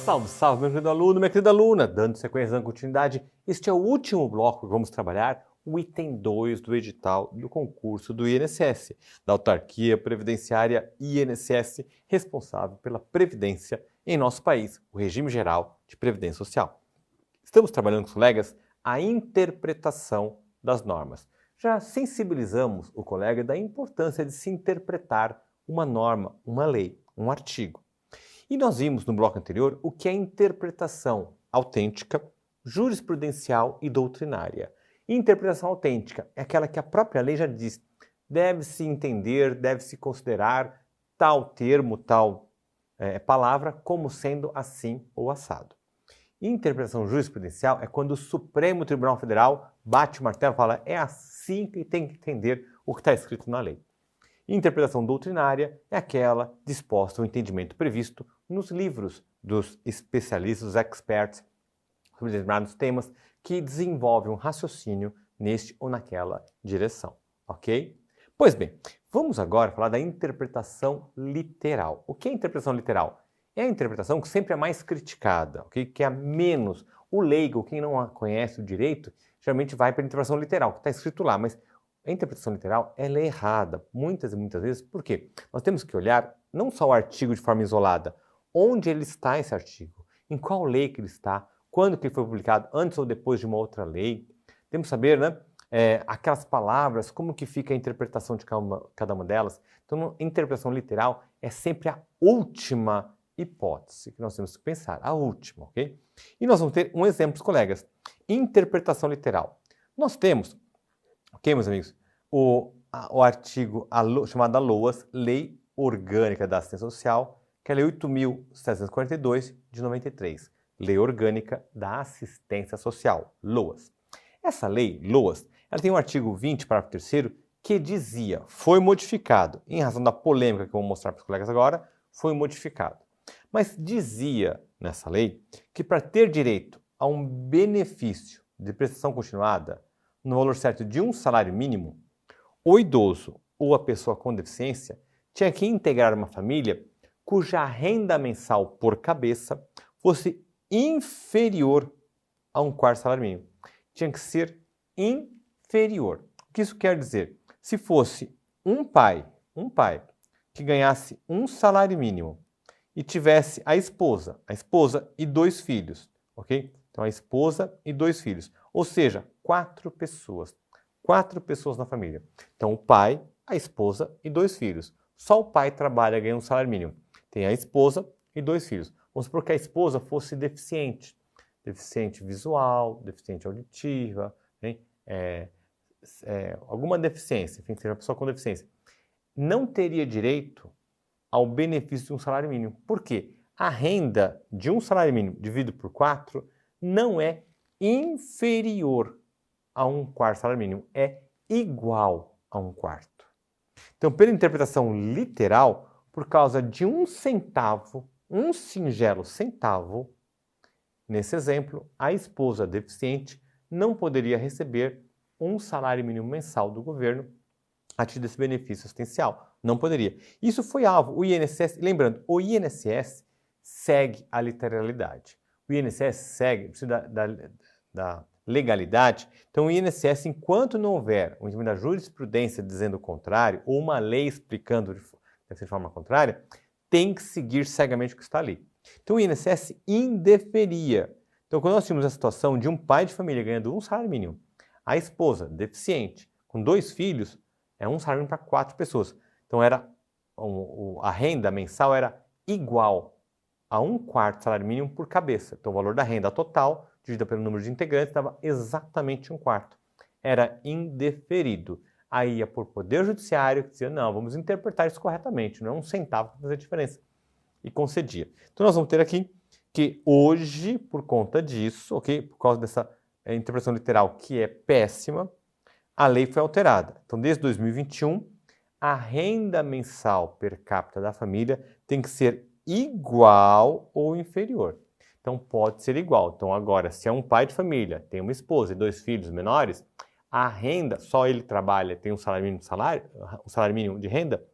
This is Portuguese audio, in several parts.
Salve, salve, meu querido aluno, minha querida aluna! Dando sequência, dando continuidade, este é o último bloco que vamos trabalhar, o item 2 do edital do concurso do INSS, da Autarquia Previdenciária INSS, responsável pela previdência em nosso país, o Regime Geral de Previdência Social. Estamos trabalhando com os colegas a interpretação das normas. Já sensibilizamos o colega da importância de se interpretar uma norma, uma lei, um artigo. E nós vimos no bloco anterior o que é interpretação autêntica, jurisprudencial e doutrinária. Interpretação autêntica é aquela que a própria lei já diz, deve-se entender, deve-se considerar tal termo, tal palavra como sendo assim ou assado. Interpretação jurisprudencial é quando o Supremo Tribunal Federal bate o martelo e fala é assim que tem que entender o que está escrito na lei. Interpretação doutrinária é aquela disposta ao entendimento previsto nos livros dos especialistas, dos experts, sobre determinados temas que desenvolvem um raciocínio neste ou naquela direção, ok? Pois bem, vamos agora falar da interpretação literal. O que é interpretação literal? É a interpretação que sempre é mais criticada, ok? Que é a menos. O leigo, quem não conhece o direito, geralmente vai para a interpretação literal, que está escrito lá, mas a interpretação literal ela é errada, muitas e muitas vezes. Por quê? Nós temos que olhar não só o artigo de forma isolada, onde ele está esse artigo, em qual lei que ele está, quando que ele foi publicado, antes ou depois de uma outra lei. Temos que saber, né, aquelas palavras, como que fica a interpretação de cada uma delas. Então, a interpretação literal é sempre a última hipótese que nós temos que pensar, a última, ok? E nós vamos ter um exemplo, colegas. Interpretação literal. Nós temos, ok, meus amigos, o artigo chamado LOAS, Lei Orgânica da Assistência Social, que é a Lei 8.742 de 93, Lei Orgânica da Assistência Social, LOAS. Essa lei, LOAS, ela tem um artigo 20, parágrafo 3º, que dizia, foi modificado, em razão da polêmica que eu vou mostrar para os colegas agora, foi modificado. Mas dizia nessa lei que para ter direito a um benefício de prestação continuada no valor certo de um salário mínimo, o idoso ou a pessoa com deficiência tinha que integrar uma família cuja renda mensal por cabeça fosse inferior a um quarto salário mínimo. Tinha que ser inferior. O que isso quer dizer? Se fosse um pai que ganhasse um salário mínimo e tivesse a esposa e 2 filhos, ok? Então a esposa e 2 filhos, ou seja, 4 pessoas. 4 pessoas na família. Então o pai, a esposa e 2 filhos. Só o pai trabalha e ganha um salário mínimo. Tem a esposa e 2 filhos. Vamos supor que a esposa fosse deficiente. Deficiente visual, deficiente auditiva, né? Alguma deficiência, enfim, seja uma pessoa com deficiência. Não teria direito ao benefício de um salário mínimo. Por quê? A renda de um salário mínimo dividido por 4 não é inferior a um quarto salário mínimo, é igual a um quarto. Então, pela interpretação literal, por causa de um centavo, um singelo centavo, nesse exemplo, a esposa deficiente não poderia receber um salário mínimo mensal do governo a título desse benefício assistencial. Não poderia. Isso foi alvo. O INSS, lembrando, o INSS segue a literalidade. O INSS segue, precisa da legalidade. Então, o INSS, enquanto não houver um entendimento da jurisprudência dizendo o contrário, ou uma lei explicando de forma contrária, tem que seguir cegamente o que está ali. Então, o INSS indeferia. Então, quando nós tínhamos a situação de um pai de família ganhando um salário mínimo, a esposa deficiente, com 2 filhos, é um salário mínimo para 4 pessoas. Então, a renda mensal era igual a um quarto salário mínimo por cabeça. Então, o valor da renda total, dividida pelo número de integrantes, dava exatamente um quarto. Era indeferido. Aí ia por Poder Judiciário, que dizia, não, vamos interpretar isso corretamente, não é um centavo para fazer diferença. E concedia. Então, nós vamos ter aqui que hoje, por conta disso, ok, por causa dessa interpretação literal que é péssima, a lei foi alterada. Então, desde 2021, a renda mensal per capita da família tem que ser igual ou inferior. Então, pode ser igual. Então, agora, se é um pai de família, tem uma esposa e 2 filhos menores, a renda, só ele trabalha, tem um salário mínimo de renda,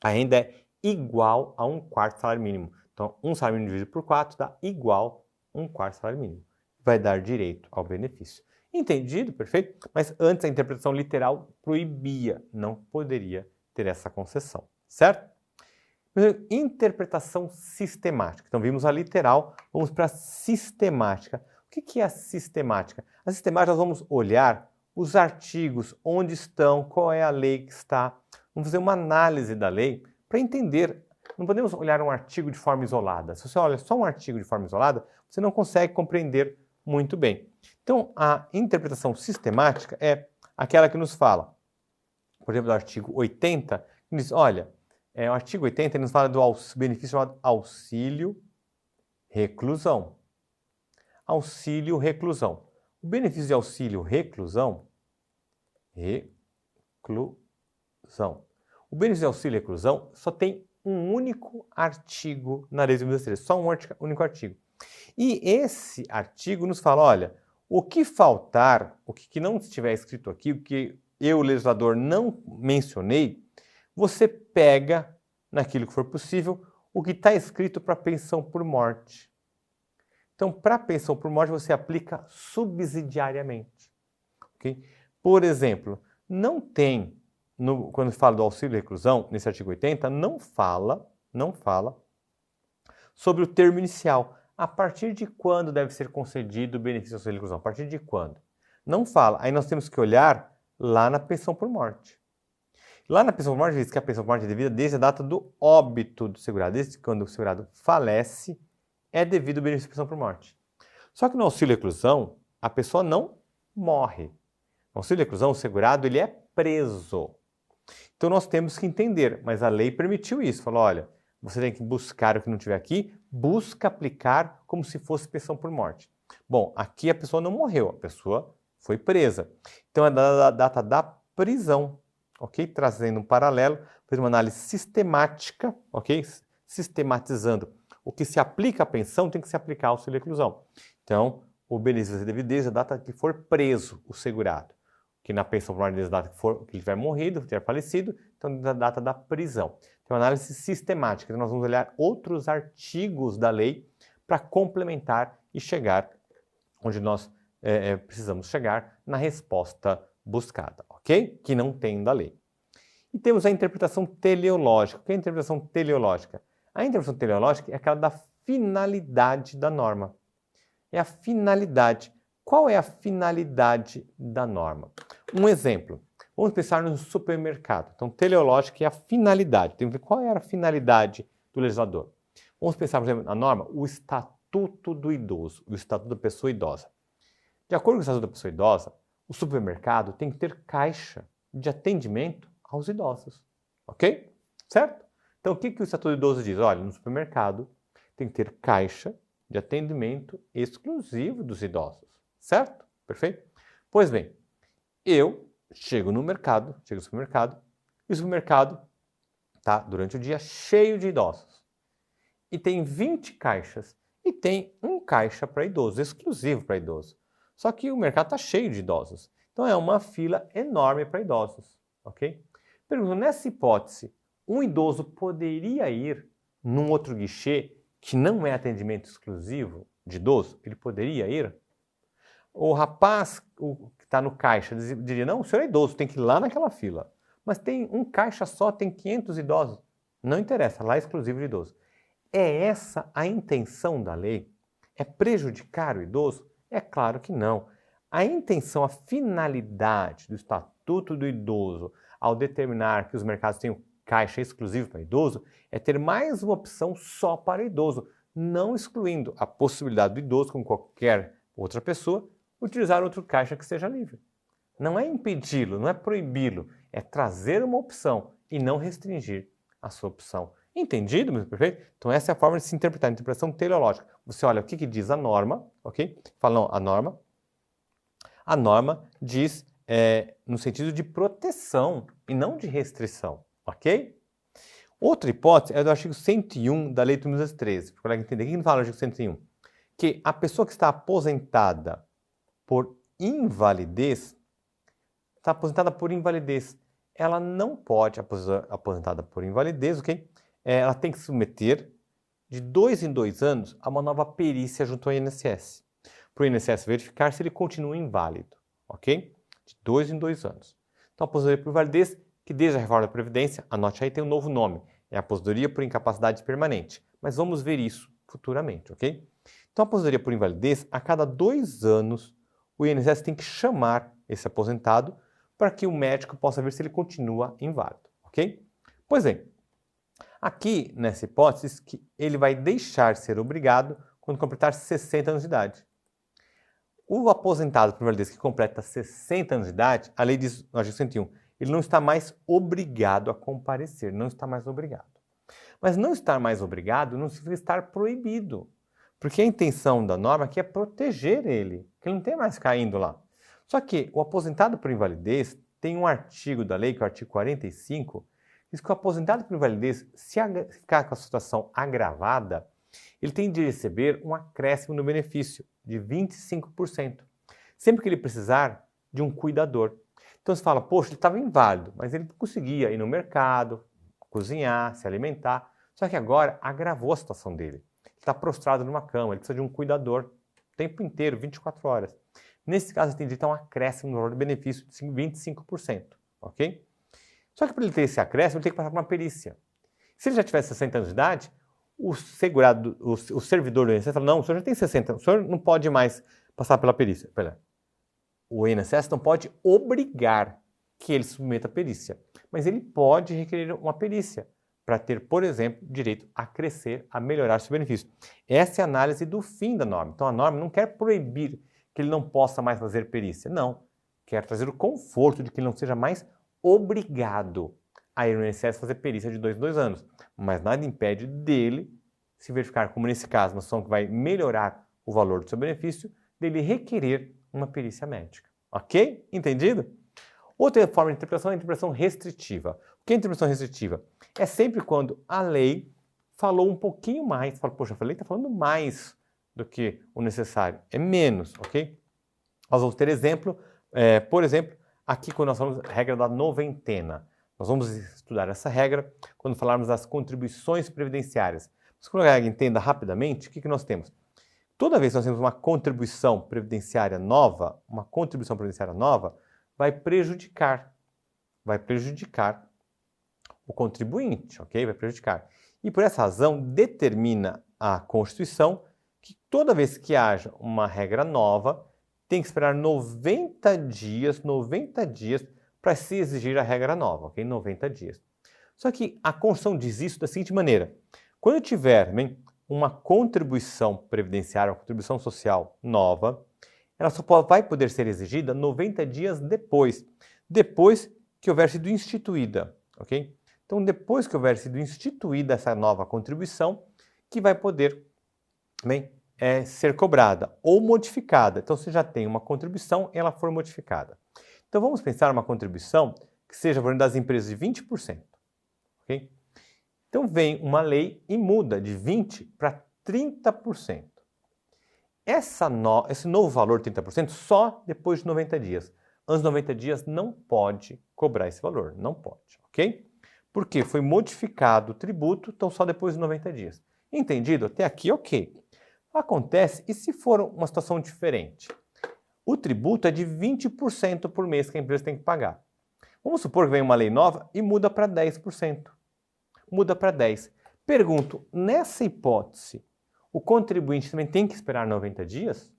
a renda é igual a um quarto salário mínimo. Então, um salário mínimo dividido por 4 dá igual a 1/4 salário mínimo. Vai dar direito ao benefício. Entendido? Perfeito? Mas antes a interpretação literal proibia, não poderia ter essa concessão, certo? Interpretação sistemática. Então vimos a literal, vamos para a sistemática. O que é a sistemática? A sistemática nós vamos olhar os artigos, onde estão, qual é a lei que está. Vamos fazer uma análise da lei para entender. Não podemos olhar um artigo de forma isolada. Se você olha só um artigo de forma isolada, você não consegue compreender muito bem. Então, a interpretação sistemática é aquela que nos fala, por exemplo, do artigo 80, que diz, olha, o artigo 80 ele nos fala do benefício chamado auxílio-reclusão. Auxílio-reclusão. O benefício de auxílio-reclusão, o benefício de auxílio-reclusão só tem um único artigo na Lei de 2013, só um único artigo. E esse artigo nos fala, olha, o que faltar, o que não estiver escrito aqui, o que eu, legislador, não mencionei, você pega, naquilo que for possível, o que está escrito para pensão por morte. Então, para pensão por morte, você aplica subsidiariamente. Okay? Por exemplo, não tem, quando fala do auxílio-reclusão, nesse artigo 80, não fala sobre o termo inicial. A partir de quando deve ser concedido o benefício de auxílio-reclusão? A partir de quando? Não fala. Aí nós temos que olhar lá na pensão por morte. Lá na pensão por morte diz que a pensão por morte é devida desde a data do óbito do segurado. Desde quando o segurado falece, é devido o benefício de pensão por morte. Só que no auxílio-reclusão, a pessoa não morre. No auxílio-reclusão, o segurado ele é preso. Então nós temos que entender, mas a lei permitiu isso. Falou, olha, você tem que buscar o que não tiver aqui, busca aplicar como se fosse pensão por morte. Bom, aqui a pessoa não morreu, a pessoa foi presa. Então é da data da prisão, ok? Trazendo um paralelo, fez uma análise sistemática, ok? Sistematizando. O que se aplica à pensão tem que se aplicar ao auxílio-reclusão. Então, o benefício vai ser devido desde a data que for preso o segurado. Que na pensão por morte desde a data que ele tiver morrido, tiver falecido, então da data da prisão. Então, análise sistemática. Então, nós vamos olhar outros artigos da lei para complementar e chegar onde nós precisamos chegar na resposta buscada, ok? Que não tem da lei. E temos a interpretação teleológica. O que é a interpretação teleológica? A interpretação teleológica é aquela da finalidade da norma. É a finalidade. Qual é a finalidade da norma? Um exemplo. Vamos pensar no supermercado. Então, teleológica é a finalidade. Tem que ver qual era a finalidade do legislador. Vamos pensar, por exemplo, na norma, o Estatuto do Idoso, o Estatuto da Pessoa Idosa. De acordo com o Estatuto da Pessoa Idosa, o supermercado tem que ter caixa de atendimento aos idosos. Ok? Certo? Então, o que o Estatuto do Idoso diz? Olha, no supermercado tem que ter caixa de atendimento exclusivo dos idosos. Certo? Perfeito? Pois bem, eu chego no supermercado, e o supermercado está, durante o dia, cheio de idosos. E tem 20 caixas, e tem um caixa para idoso, exclusivo para idoso. Só que o mercado está cheio de idosos. Então, é uma fila enorme para idosos. Ok? Pergunto, nessa hipótese, um idoso poderia ir num outro guichê que não é atendimento exclusivo de idoso? Ele poderia ir? O rapaz que está no caixa diria, não, o senhor é idoso, tem que ir lá naquela fila. Mas tem um caixa só, tem 500 idosos. Não interessa, lá é exclusivo de idoso. É essa a intenção da lei? É prejudicar o idoso? É claro que não. A intenção, a finalidade do Estatuto do Idoso ao determinar que os mercados tenham caixa exclusivo para idoso é ter mais uma opção só para idoso, não excluindo a possibilidade do idoso, como qualquer outra pessoa, utilizar outro caixa que seja livre. Não é impedi-lo, não é proibi-lo, é trazer uma opção e não restringir a sua opção. Entendido, meu perfeito? Então essa é a forma de se interpretar, a interpretação teleológica. Você olha o que diz a norma, ok? Fala, não, a norma diz no sentido de proteção e não de restrição, ok? Outra hipótese é do artigo 101 da Lei de 1913. Para o colega entender, o que fala no artigo 101? Que a pessoa que está aposentada por invalidez, ela não pode, aposentada por invalidez, ok? Ela tem que submeter de 2 em 2 anos a uma nova perícia junto ao INSS, para o INSS verificar se ele continua inválido, ok? De 2 em 2 anos. Então, a aposentadoria por invalidez, que desde a reforma da Previdência, anote aí, tem um novo nome, é a aposentadoria por incapacidade permanente, mas vamos ver isso futuramente, ok? Então, a aposentadoria por invalidez, a cada 2 anos, o INSS tem que chamar esse aposentado para que o médico possa ver se ele continua inválido, ok? Pois bem, aqui nessa hipótese, que ele vai deixar de ser obrigado quando completar 60 anos de idade. O aposentado por invalidez que completa 60 anos de idade, a lei diz no artigo 101, ele não está mais obrigado a comparecer, não está mais obrigado. Mas não estar mais obrigado não significa estar proibido, porque a intenção da norma aqui é proteger ele, que ele não tem mais caindo lá. Só que o aposentado por invalidez tem um artigo da lei, que é o artigo 45, diz que o aposentado por invalidez, se ficar com a situação agravada, ele tem de receber um acréscimo no benefício de 25%, sempre que ele precisar de um cuidador. Então você fala, poxa, ele estava inválido, mas ele conseguia ir no mercado, cozinhar, se alimentar, só que agora agravou a situação dele. Ele está prostrado numa cama, ele precisa de um cuidador o tempo inteiro, 24 horas. Nesse caso, ele tem direito a um acréscimo no valor do benefício de 25%, ok? Só que para ele ter esse acréscimo, ele tem que passar por uma perícia. Se ele já tivesse 60 anos de idade, o segurado, o servidor do INSS fala, não, o senhor já tem 60, o senhor não pode mais passar pela perícia. O INSS não pode obrigar que ele submeta a perícia, mas ele pode requerer uma perícia para ter, por exemplo, direito a crescer, a melhorar seu benefício. Essa é a análise do fim da norma. Então a norma não quer proibir que ele não possa mais fazer perícia, não. Quer trazer o conforto de que ele não seja mais obrigado a ir no INSS fazer perícia de 2 em 2 anos. Mas nada impede dele se verificar, como nesse caso, uma situação que vai melhorar o valor do seu benefício, dele requerer uma perícia médica. Ok? Entendido? Outra forma de interpretação é a interpretação restritiva. O que é a interpretação restritiva? É sempre quando a lei falou um pouquinho mais. Fala, poxa, a lei está falando mais do que o necessário. É menos, ok? Nós vamos ter exemplo, por exemplo, aqui quando nós falamos da regra da noventena. Nós vamos estudar essa regra quando falarmos das contribuições previdenciárias. Mas quando a entenda rapidamente, o que nós temos? Toda vez que nós temos uma contribuição previdenciária nova, vai prejudicar o contribuinte, ok? Vai prejudicar. E por essa razão, determina a Constituição que toda vez que haja uma regra nova, tem que esperar 90 dias para se exigir a regra nova, ok? 90 dias. Só que a Constituição diz isso da seguinte maneira: quando tiver uma contribuição previdenciária, uma contribuição social nova, ela só vai poder ser exigida 90 dias depois que houver sido instituída, ok? Então, depois que houver sido instituída essa nova contribuição, que vai poder ser cobrada ou modificada. Então, se já tem uma contribuição, ela for modificada. Então, vamos pensar uma contribuição que seja, por exemplo, das empresas de 20%, ok? Então, vem uma lei e muda de 20% para 30%. Esse novo valor, 30%, só depois de 90 dias. Antes de 90 dias, não pode cobrar esse valor. Não pode, ok? Porque foi modificado o tributo, então só depois de 90 dias. Entendido? Até aqui, ok. Acontece, e se for uma situação diferente? O tributo é de 20% por mês que a empresa tem que pagar. Vamos supor que vem uma lei nova e muda para 10%. Muda para 10%. Pergunto, nessa hipótese, o contribuinte também tem que esperar 90 dias?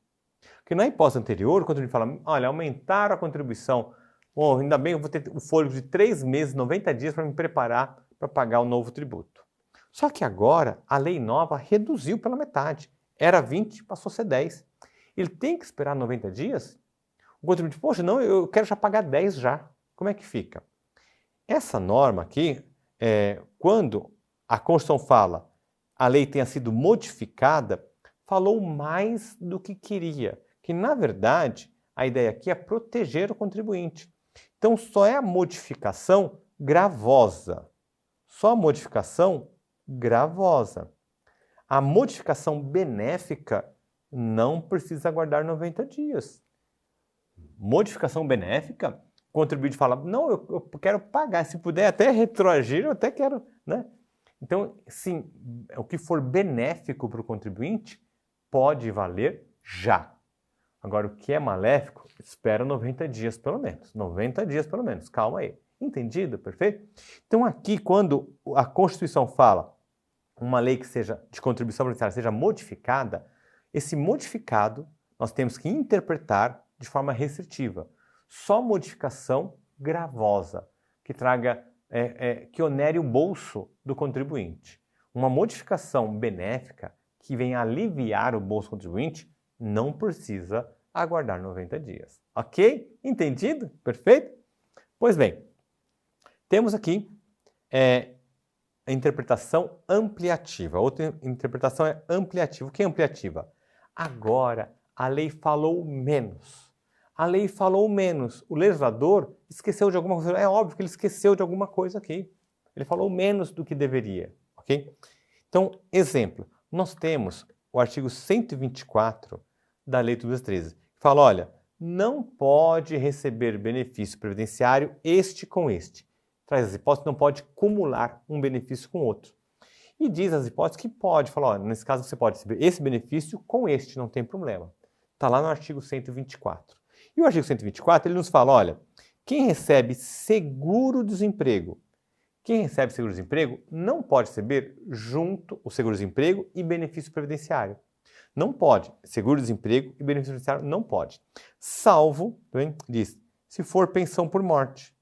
Porque na hipótese anterior, o contribuinte fala, olha, aumentaram a contribuição, ainda bem eu vou ter o fôlego de 3 meses, 90 dias para me preparar para pagar o novo tributo. Só que agora, a lei nova reduziu pela metade. Era 20, passou a ser 10. Ele tem que esperar 90 dias? O contribuinte, poxa, não, eu quero já pagar 10 já. Como é que fica? Essa norma aqui, quando a Constituição fala a lei tenha sido modificada, falou mais do que queria. Que, na verdade, a ideia aqui é proteger o contribuinte. Então, só é a modificação gravosa. Só a modificação gravosa. A modificação benéfica não precisa aguardar 90 dias. Modificação benéfica, o contribuinte fala, não, eu quero pagar, se puder até retroagir, eu até quero, né? Então, sim, o que for benéfico para o contribuinte pode valer já. Agora, o que é maléfico, espera 90 dias pelo menos. 90 dias pelo menos, calma aí. Entendido? Perfeito? Então, aqui, quando a Constituição fala uma lei que seja de contribuição previdenciária seja modificada, esse modificado nós temos que interpretar de forma restritiva. Só modificação gravosa, que traga, que onere o bolso do contribuinte. Uma modificação benéfica que venha aliviar o bolso do contribuinte não precisa aguardar 90 dias. Ok? Entendido? Perfeito? Pois bem, temos aqui a interpretação ampliativa. Outra interpretação é ampliativa. O que é ampliativa? Agora, a lei falou menos. A lei falou menos. O legislador esqueceu de alguma coisa. É óbvio que ele esqueceu de alguma coisa aqui. Ele falou menos do que deveria. Ok? Então, exemplo. Nós temos o artigo 124 da Lei 8.213, que fala, olha, não pode receber benefício previdenciário este com este. Traz as hipóteses, não pode acumular um benefício com outro. E diz as hipóteses que pode, fala, olha, nesse caso você pode receber esse benefício com este, não tem problema. Está lá no artigo 124. E o artigo 124, ele nos fala, olha, quem recebe seguro-desemprego, não pode receber junto o seguro-desemprego e benefício previdenciário. Não pode. Seguro-desemprego e benefício previdenciário não pode. Salvo, também diz, se for pensão por morte.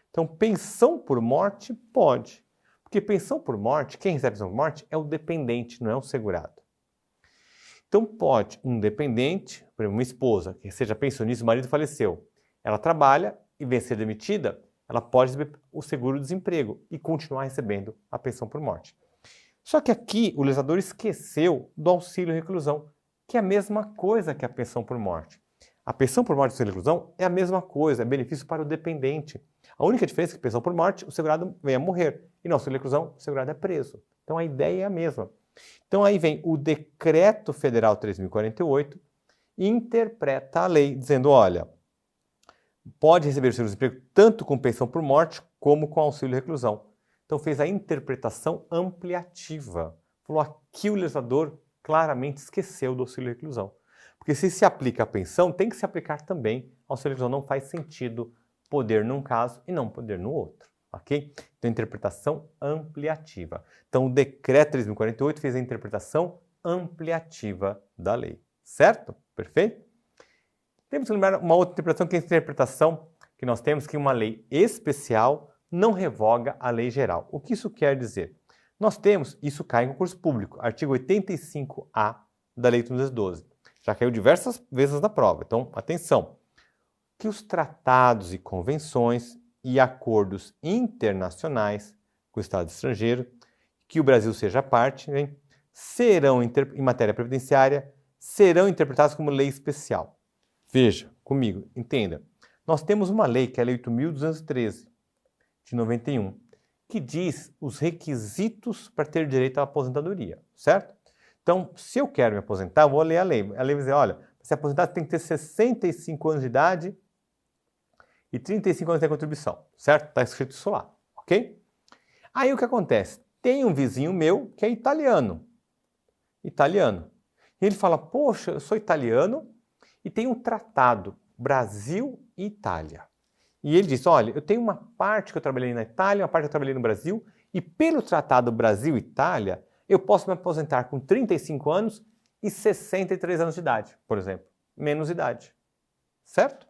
Então, pensão por morte pode. Porque pensão por morte, quem recebe pensão por morte é o dependente, não é o segurado. Então, pode um dependente, por exemplo, uma esposa, que seja pensionista, o marido faleceu, ela trabalha e vem ser demitida, ela pode receber o seguro-desemprego e continuar recebendo a pensão por morte. Só que aqui o legislador esqueceu do auxílio-reclusão, que é a mesma coisa que a pensão por morte. A pensão por morte e auxílio-reclusão é a mesma coisa, é benefício para o dependente. A única diferença é que pensão por morte, o segurado vem a morrer. E no auxílio-reclusão, o segurado é preso. Então a ideia é a mesma. Então aí vem o Decreto Federal 3.048 e interpreta a lei, dizendo, olha, pode receber o seguro-desemprego tanto com pensão por morte como com auxílio-reclusão. Então fez a interpretação ampliativa. Falou, aqui o legislador claramente esqueceu do auxílio-reclusão. Porque se aplica a pensão, tem que se aplicar também ao auxílio-reclusão. Não faz sentido poder num caso e não poder no outro. Ok? Então, interpretação ampliativa. Então, o Decreto 3.048 fez a interpretação ampliativa da lei. Certo? Perfeito? Temos que lembrar uma outra interpretação, que é a interpretação que nós temos, que uma lei especial não revoga a lei geral. O que isso quer dizer? Nós temos, isso cai em concurso público, artigo 85A da Lei 8.212. Já caiu diversas vezes na prova, então atenção. Que os tratados e convenções e acordos internacionais com o Estado estrangeiro, que o Brasil seja parte, serão, em matéria previdenciária, serão interpretados como lei especial. Veja comigo, entenda. Nós temos uma lei, que é a Lei 8.213, de 91, que diz os requisitos para ter direito à aposentadoria, certo? Então, se eu quero me aposentar, eu vou ler a lei. A lei vai dizer, olha, para se aposentar tem que ter 65 anos de idade e 35 anos de contribuição, certo? Está escrito isso lá, ok? Aí o que acontece? Tem um vizinho meu que é italiano. E ele fala, poxa, eu sou italiano e tem um tratado Brasil e Itália. E ele diz, olha, eu tenho uma parte que eu trabalhei na Itália, uma parte que eu trabalhei no Brasil, e pelo tratado Brasil-Itália, eu posso me aposentar com 35 anos e 63 anos de idade, por exemplo. Menos idade. Certo?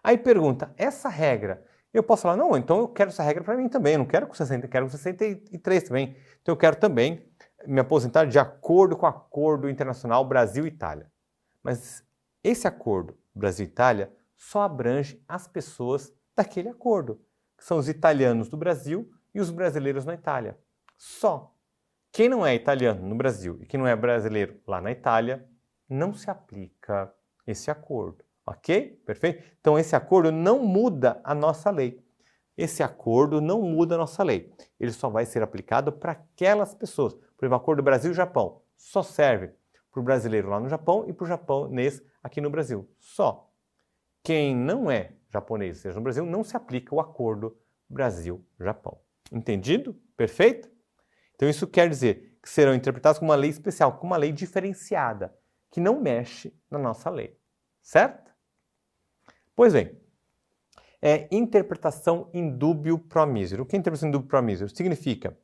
Aí pergunta, essa regra, eu posso falar, não, então eu quero essa regra para mim também, eu não quero com 60, eu quero com 63 também. Então eu quero também me aposentar de acordo com o acordo internacional Brasil-Itália. Mas esse acordo Brasil-Itália só abrange as pessoas daquele acordo, que são os italianos do Brasil e os brasileiros na Itália. Só. Quem não é italiano no Brasil e quem não é brasileiro lá na Itália, não se aplica esse acordo. Ok? Perfeito? Então, esse acordo não muda a nossa lei. Esse acordo não muda a nossa lei. Ele só vai ser aplicado para aquelas pessoas. Por exemplo, o acordo Brasil-Japão só serve para o brasileiro lá no Japão e para o japonês aqui no Brasil. Só. Quem não é japonês, seja no Brasil, não se aplica o acordo Brasil-Japão. Entendido? Perfeito? Então isso quer dizer que serão interpretados como uma lei especial, como uma lei diferenciada, que não mexe na nossa lei. Certo? Pois bem, interpretação in dubio pro misero. O que é interpretação in dubio pro misero? Significa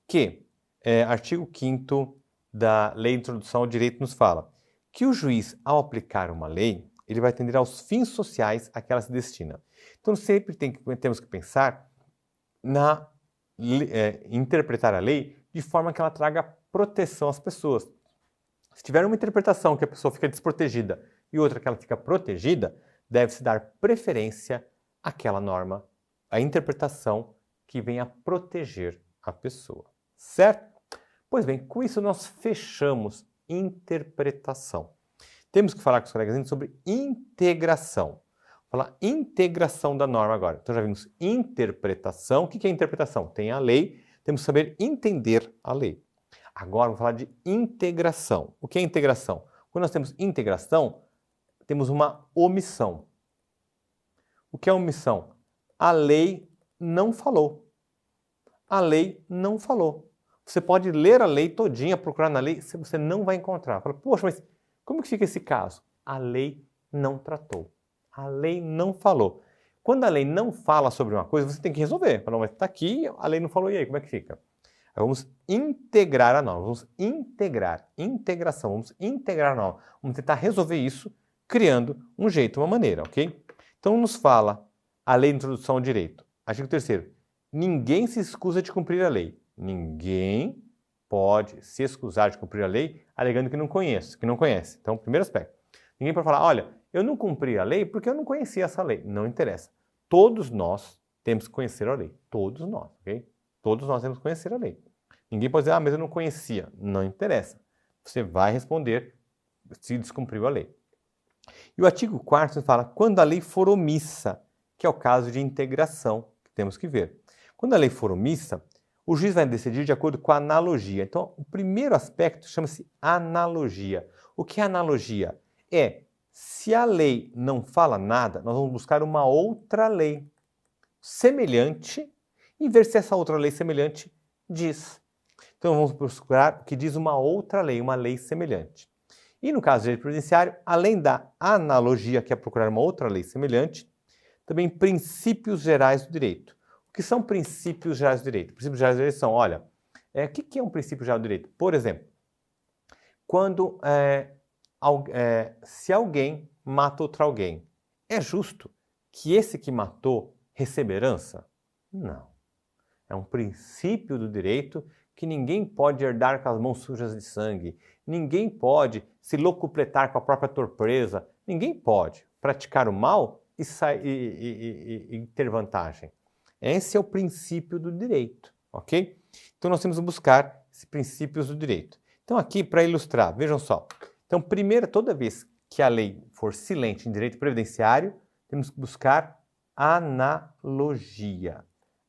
que, artigo 5º da Lei de Introdução ao Direito nos fala que o juiz, ao aplicar uma lei, ele vai atender aos fins sociais a que ela se destina. Então sempre temos que pensar na interpretar a lei de forma que ela traga proteção às pessoas. Se tiver uma interpretação que a pessoa fica desprotegida e outra que ela fica protegida, deve-se dar preferência àquela norma, à interpretação que venha proteger a pessoa. Certo? Pois bem, com isso nós fechamos interpretação. Temos que falar com os colegas sobre integração. Vou falar integração da norma agora. Então já vimos interpretação. O que é interpretação? Tem a lei, temos que saber entender a lei. Agora vamos falar de integração. O que é integração? Quando nós temos integração, temos uma omissão. O que é omissão? A lei não falou. A lei não falou. Você pode ler a lei todinha, procurar na lei, você não vai encontrar. Fala, poxa, mas como que fica esse caso? A lei não tratou. A lei não falou. Quando a lei não fala sobre uma coisa, você tem que resolver. Fala, mas está aqui, a lei não falou, e aí, como é que fica? Vamos integrar a norma, vamos integrar, integração, vamos integrar a norma. Vamos tentar resolver isso criando um jeito, uma maneira, ok? Então nos fala a Lei de Introdução ao Direito. Artigo 3º. Ninguém se escusa de cumprir a lei. Ninguém pode se excusar de cumprir a lei alegando que não conhece. Então, primeiro aspecto. Ninguém pode falar, olha, eu não cumpri a lei porque eu não conhecia essa lei. Não interessa. Todos nós temos que conhecer a lei. Todos nós, ok? Todos nós temos que conhecer a lei. Ninguém pode dizer, mas eu não conhecia. Não interessa. Você vai responder se descumpriu a lei. E o artigo 4º fala, quando a lei for omissa, que é o caso de integração, que temos que ver. Quando a lei for omissa, o juiz vai decidir de acordo com a analogia. Então, o primeiro aspecto chama-se analogia. O que é analogia? Se a lei não fala nada, nós vamos buscar uma outra lei semelhante e ver se essa outra lei semelhante diz. Então, vamos procurar o que diz uma outra lei, uma lei semelhante. E no caso do direito previdenciário, além da analogia, que é procurar uma outra lei semelhante, também princípios gerais do direito. O que são princípios gerais do direito? Princípios gerais do direito são, olha, o que é um princípio geral do direito? Por exemplo, quando se alguém mata outro alguém, é justo que esse que matou receba herança? Não. É um princípio do direito que ninguém pode herdar com as mãos sujas de sangue, ninguém pode se locupletar com a própria torpeza, ninguém pode praticar o mal e ter vantagem. Esse é o princípio do direito, ok? Então nós temos que buscar esses princípios do direito. Então aqui, para ilustrar, vejam só. Então primeiro, toda vez que a lei for silente em direito previdenciário, temos que buscar analogia.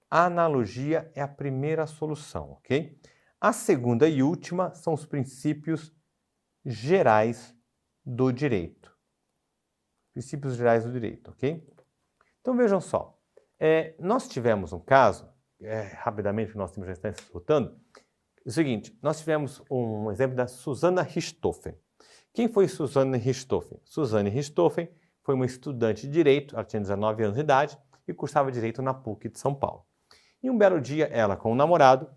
A analogia é a primeira solução, ok? A segunda e última são os princípios gerais do direito. Princípios gerais do direito, ok? Então vejam só. Nós tivemos um caso, rapidamente, nós já está escutando, é o seguinte, nós tivemos um exemplo da Susana Richthofen. Quem foi Susana Richthofen? Susana Richthofen foi uma estudante de direito, ela tinha 19 anos de idade e cursava direito na PUC de São Paulo. E um belo dia, ela com o namorado,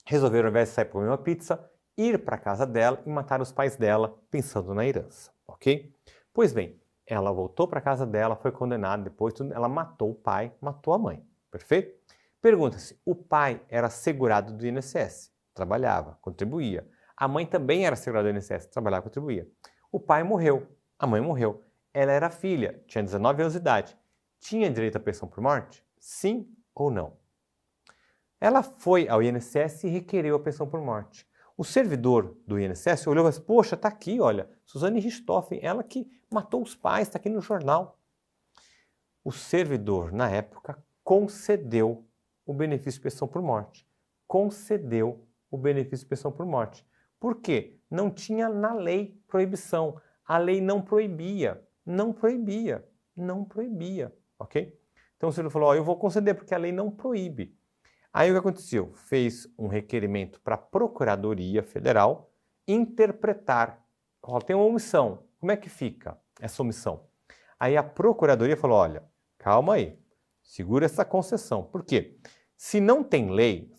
resolveram, ao invés de sair para comer uma pizza, ir para a casa dela e matar os pais dela, pensando na herança, ok? Pois bem, ela voltou para a casa dela, foi condenada, depois ela matou o pai, matou a mãe, perfeito? Pergunta-se, o pai era segurado do INSS, trabalhava, contribuía. A mãe também era segurada do INSS, trabalhava, contribuía. O pai morreu, a mãe morreu. Ela era filha, tinha 19 anos de idade. Tinha direito à pensão por morte? Sim ou não? Ela foi ao INSS e requereu a pensão por morte. O servidor do INSS olhou e disse, poxa, está aqui, olha, Susana Richthofen, ela que matou os pais, está aqui no jornal. O servidor, na época, concedeu o benefício de pensão por morte. Concedeu o benefício de pensão por morte. Por quê? Não tinha na lei proibição. A lei não proibia, não proibia, não proibia, ok? Então o servidor falou, eu vou conceder porque a lei não proíbe. Aí o que aconteceu? Fez um requerimento para a Procuradoria Federal interpretar. Tem uma omissão. Como é que fica essa omissão? Aí a Procuradoria falou, olha, calma aí, segura essa concessão. Por quê? Se não tem lei,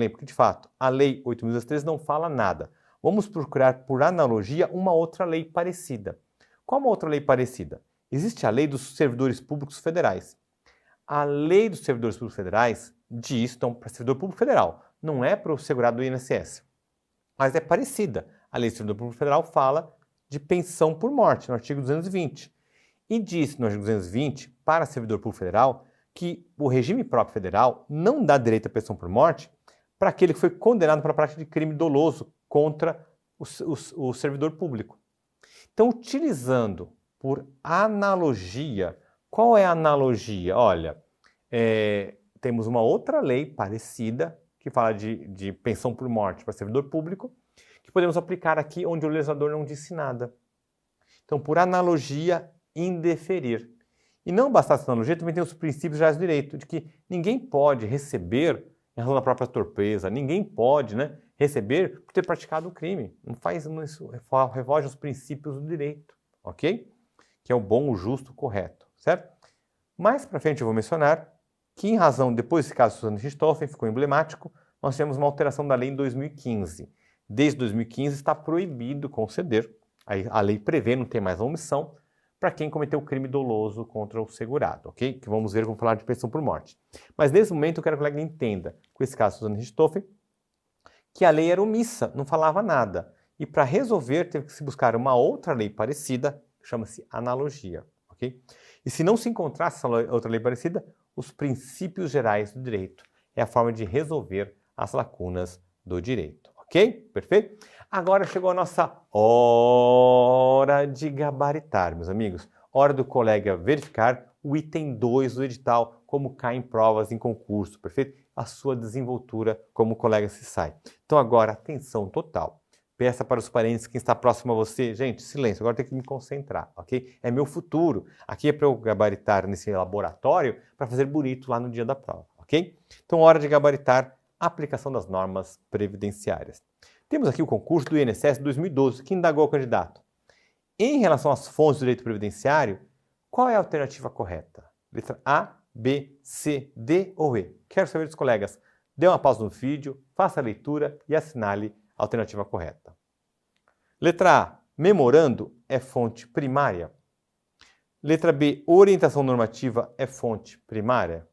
porque de fato a Lei 8.213 não fala nada, vamos procurar por analogia uma outra lei parecida. Qual uma outra lei parecida? Existe a Lei dos Servidores Públicos Federais. A Lei dos Servidores Públicos Federais diz, então, para servidor público federal, não é para o segurado do INSS, mas é parecida. A Lei do Servidor Público Federal fala de pensão por morte, no artigo 220. E diz no artigo 220, para servidor público federal, que o regime próprio federal não dá direito à pensão por morte para aquele que foi condenado pela prática de crime doloso contra o servidor público. Então, utilizando por analogia, qual é a analogia? Olha, temos uma outra lei parecida que fala de pensão por morte para servidor público, que podemos aplicar aqui onde o legislador não disse nada. Então, por analogia, indeferir. E não bastasse a analogia, também tem os princípios gerais do direito, de que ninguém pode receber em razão da própria torpeza, ninguém pode receber por ter praticado o crime. Não faz isso, revoga os princípios do direito, ok? Que é o bom, o justo, o correto, certo? Mais para frente eu vou mencionar que em razão, depois desse caso de Suzane Richthofen, ficou emblemático, nós tivemos uma alteração da lei em 2015. Desde 2015 está proibido conceder, a lei prevê, não tem mais a omissão, para quem cometeu crime doloso contra o segurado, ok? Que vamos ver, vamos falar de pensão por morte. Mas nesse momento eu quero que o colega entenda, com esse caso de Suzane Richthofen, que a lei era omissa, não falava nada. E para resolver teve que se buscar uma outra lei parecida, que chama-se analogia, ok? E se não se encontrasse essa outra lei parecida, os princípios gerais do direito é a forma de resolver as lacunas do direito, ok? Perfeito? Agora chegou a nossa hora de gabaritar, meus amigos. Hora do colega verificar o item 2 do edital, como cai em provas em concurso, perfeito? A sua desenvoltura como colega se sai. Então agora, atenção total. Peça para os parentes, quem está próximo a você. Gente, silêncio, agora tem que me concentrar, ok? É meu futuro. Aqui é para eu gabaritar nesse laboratório para fazer bonito lá no dia da prova, ok? Então, hora de gabaritar a aplicação das normas previdenciárias. Temos aqui o concurso do INSS 2012, que indagou o candidato. Em relação às fontes do direito previdenciário, qual é a alternativa correta? Letra A, B, C, D ou E? Quero saber dos colegas. Dê uma pausa no vídeo, faça a leitura e assinale a alternativa correta. Letra A, memorando é fonte primária. Letra B, orientação normativa é fonte primária.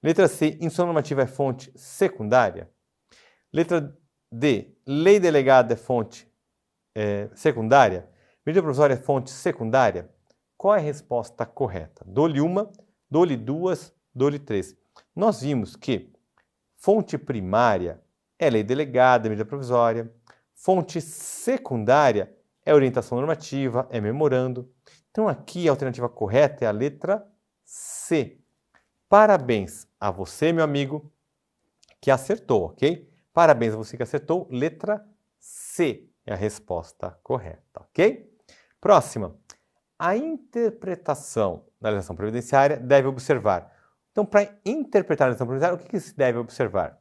Letra C, instrução normativa é fonte secundária. Letra D, lei delegada é fonte secundária. Medida provisória é fonte secundária. Qual é a resposta correta? Dou-lhe uma, dou-lhe duas, dou-lhe três. Nós vimos que fonte primária é lei delegada, medida provisória. Fonte secundária é orientação normativa, é memorando. Então aqui a alternativa correta é a letra C. Parabéns a você, meu amigo, que acertou, ok? Parabéns a você que acertou. Letra C é a resposta correta, ok? Próxima. A interpretação da legislação previdenciária deve observar. Então, para interpretar a legislação previdenciária, o que se deve observar?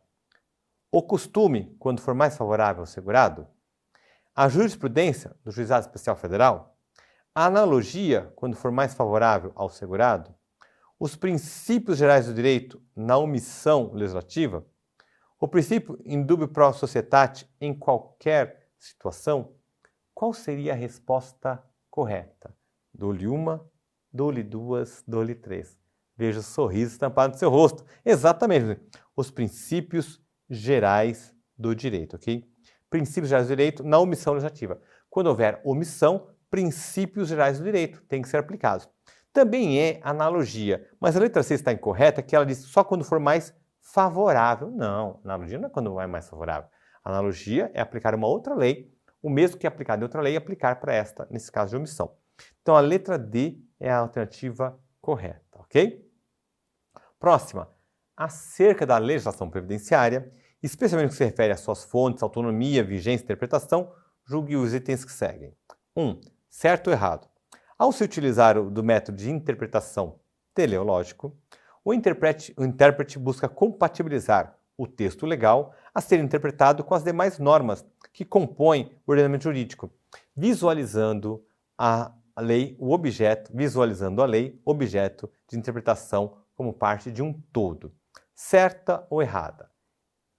O costume, quando for mais favorável ao segurado. A jurisprudência do Juizado Especial Federal. A analogia, quando for mais favorável ao segurado. Os princípios gerais do direito na omissão legislativa. O princípio indubio pro societate em qualquer situação. Qual seria a resposta correta? Dou-lhe uma, dou-lhe duas, dou-lhe três. Veja o sorriso estampado no seu rosto. Exatamente. Os princípios gerais do direito, ok? Princípios gerais do direito na omissão legislativa. Quando houver omissão, princípios gerais do direito têm que ser aplicados. Também é analogia, mas a letra C está incorreta, que ela diz só quando for mais favorável. Não, analogia não é quando é mais favorável. Analogia é aplicar uma outra lei, o mesmo que é aplicado em outra lei, aplicar para esta, nesse caso de omissão. Então a letra D é a alternativa correta, ok? Próxima. Acerca da legislação previdenciária, especialmente no que se refere às suas fontes, autonomia, vigência e interpretação, julgue os itens que seguem. 1. Certo ou errado? Ao se utilizar do método de interpretação teleológico, o intérprete busca compatibilizar o texto legal a ser interpretado com as demais normas que compõem o ordenamento jurídico, visualizando a lei, o objeto, visualizando a lei, objeto de interpretação como parte de um todo. Certa ou errada?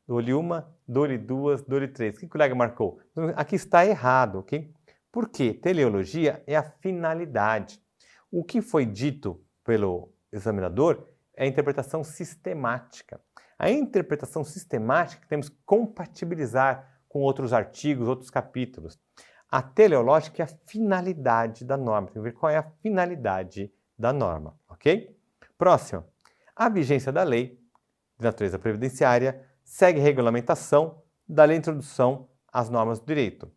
Dou-lhe uma, dou-lhe duas, dou-lhe três. O que o colega marcou? Aqui está errado, ok? Porque teleologia é a finalidade. O que foi dito pelo examinador é a interpretação sistemática. A interpretação sistemática temos que compatibilizar com outros artigos, outros capítulos. A teleológica é a finalidade da norma. Tem que ver qual é a finalidade da norma, ok? Próximo. A vigência da lei de natureza previdenciária segue a regulamentação da lei de introdução às normas do direito,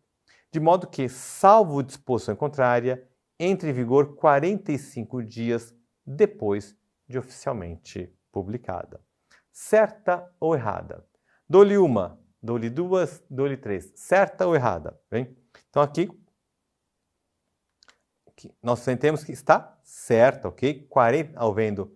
de modo que, salvo disposição contrária, entre em vigor 45 dias depois de oficialmente publicada. Certa ou errada? Dou-lhe uma, dou-lhe duas, dou-lhe três. Certa ou errada? Bem? Então aqui nós temos que está certa, ok? 40,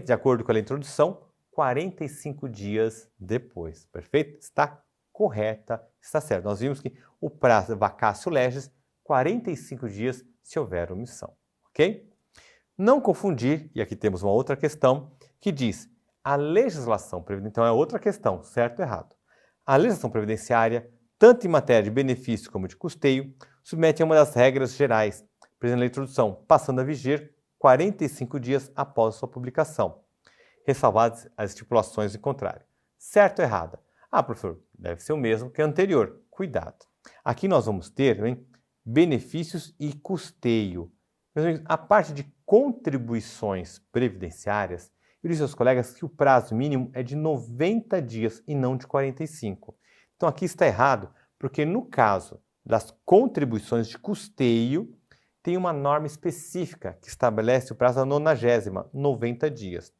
de acordo com a introdução, 45 dias depois. Perfeito? Está correta, está certo. Nós vimos que o prazo de vacatio legis, 45 dias se houver omissão, ok? Não confundir, e aqui temos uma outra questão, que diz a legislação previdenciária, então é outra questão, certo ou errado. A legislação previdenciária, tanto em matéria de benefício como de custeio, submete a uma das regras gerais, presente na introdução, passando a viger 45 dias após sua publicação, ressalvadas as estipulações em contrário. Certo ou errada? Ah, professor, deve ser o mesmo que a anterior. Cuidado. Aqui nós vamos ter benefícios e custeio. Meus amigos, a parte de contribuições previdenciárias, eu disse aos colegas que o prazo mínimo é de 90 dias e não de 45. Então aqui está errado, porque no caso das contribuições de custeio, tem uma norma específica que estabelece o prazo da 90ª, 90 dias.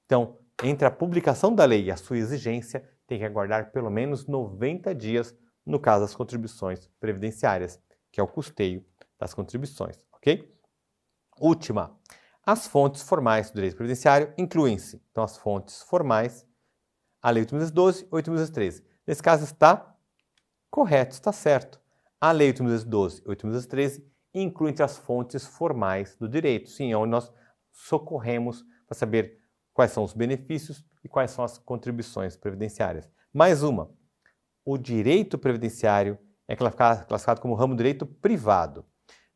Então, entre a publicação da lei e a sua exigência, tem que aguardar pelo menos 90 dias no caso das contribuições previdenciárias, que é o custeio das contribuições, ok? Última. As fontes formais do direito previdenciário incluem-se, então, as fontes formais, a Lei 8.212 e 8.213. Nesse caso está correto, está certo. A Lei 8.212 e 8.213 incluem entre as fontes formais do direito, sim, é onde nós socorremos para saber quais são os benefícios e quais são as contribuições previdenciárias. Mais uma, o direito previdenciário é classificado como ramo do direito privado,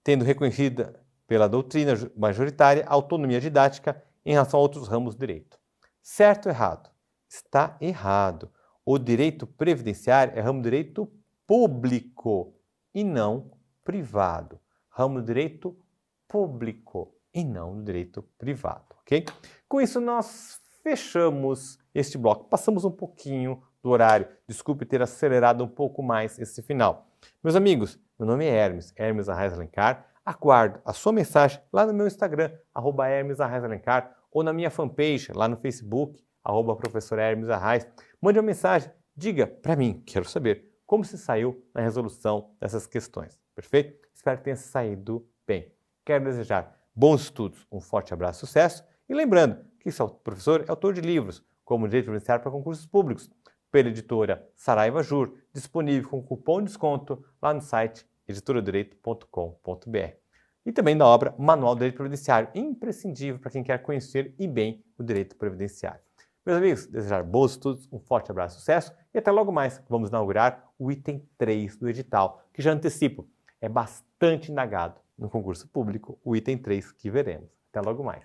tendo reconhecida pela doutrina majoritária a autonomia didática em relação a outros ramos do direito. Certo ou errado? Está errado. O direito previdenciário é ramo do direito público e não privado. Ramo do direito público e não do direito privado, ok? Com isso, nós fechamos este bloco. Passamos um pouquinho do horário. Desculpe ter acelerado um pouco mais esse final. Meus amigos, meu nome é Hermes Arraes Alencar. Aguardo a sua mensagem lá no meu Instagram, @HermesArraesAlencar, ou na minha fanpage, lá no Facebook, @Professor Hermes Arraes. Mande uma mensagem, diga para mim, quero saber como se saiu na resolução dessas questões. Perfeito? Espero que tenha saído bem. Quero desejar bons estudos, um forte abraço, sucesso. E lembrando que esse professor é autor de livros, como Direito Previdenciário para Concursos Públicos, pela editora Saraiva Jur, disponível com cupom de desconto lá no site editoradoredireito.com.br. E também da obra Manual do Direito Previdenciário, imprescindível para quem quer conhecer e bem o direito previdenciário. Meus amigos, desejar bons estudos, um forte abraço, sucesso e até logo mais. Vamos inaugurar o item 3 do edital, que já antecipo, é bastante indagado no concurso público, o item 3 que veremos. Até logo mais.